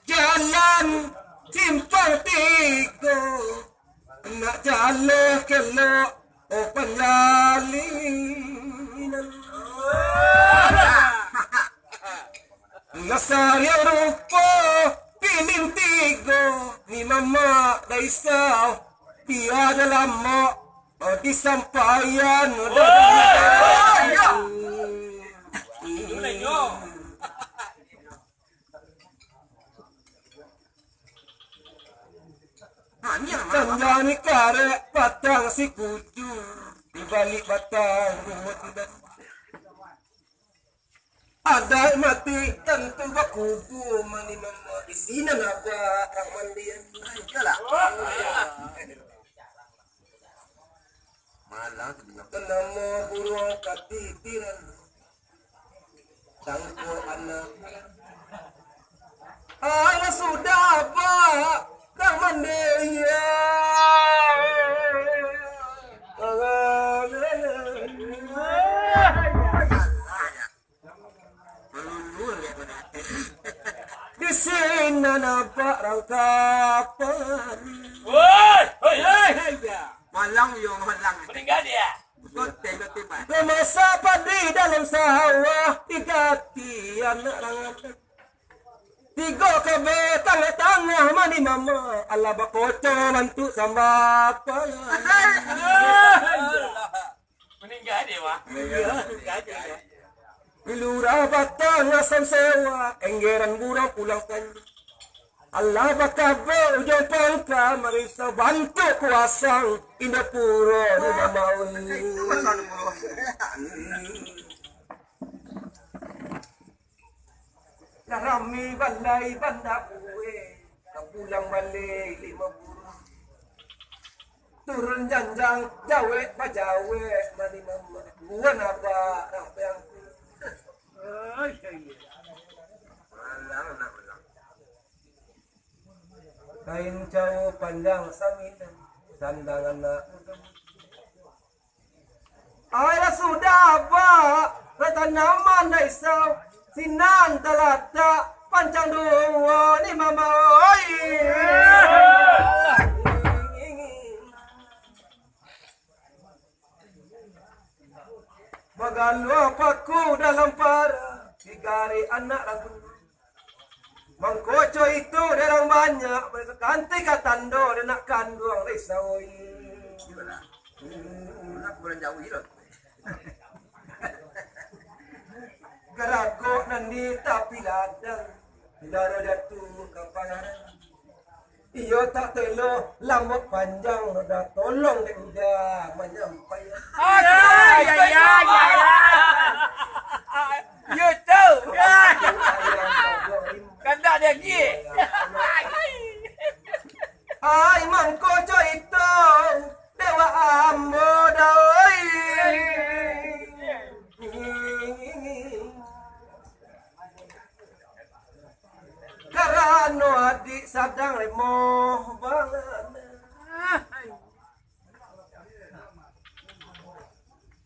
Jalan simpang tiga nak jalan kelok penjalinan Nasaya rupa pinin tiga ni mama daisau tiada lama di sampaian Tanjani karek batang si kucu di balik batang rumah tidak ada mati tentu bakubu mani mama di sini apa ramandian kalah malah tenama burung katitiran sangko anak ayah sudah apa ramandia di sini nampak rangkapan. Woi, Malang yung malang. meninggal dia. Masa padi dalam sawah tiga tiang rangan. Tiga kabe tengah-tengah mani mama ala bakoco mantu sambapa. Meninggal dia, Wak. Meninggal dia. Bilura batang asam sewa enggeran burang pulang kanji. Allah bakabe ujung pangka marisa bantu kuasang indah puro rumah maun. Narami balai banda kue pulang balik 5 bulan. Turun janjang jawe bajawe mani mama buan apa rampang. Kain jauh pandang saminan sandang anak ayah sudah apa rata nama naisau sinan talata pancang dua ni mama oi magalu apaku dalam para sigari anak ragu mangkoco itu derang banyak kanti katando dan nak kandung risau nak bulan jauh itu gerako nandi tapi ladang daro jatuh kapanan iyo tak telo lama panjang udah tolong dek udah menyampai Ya. You tahu. Kanda dia gi. Ay mangkoco itu dewa ambo doi karano adik sadang lemoh banget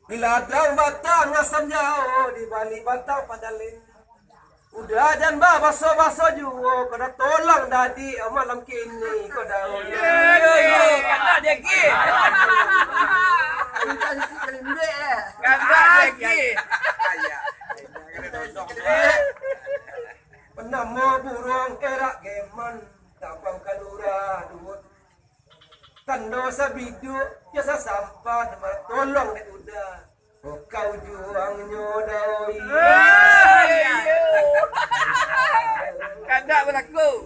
bila dang batang asam jauh di balik batang padalin udah dan baso-baso juga kena tolong dadi malam kini kau dah Kanda dia gi. Kanda dia gi. Penama burung erak geman tapang kalura duit tando sabidu jasa sampan tolong dek udah kau juang nyodoi Kanda berlaku.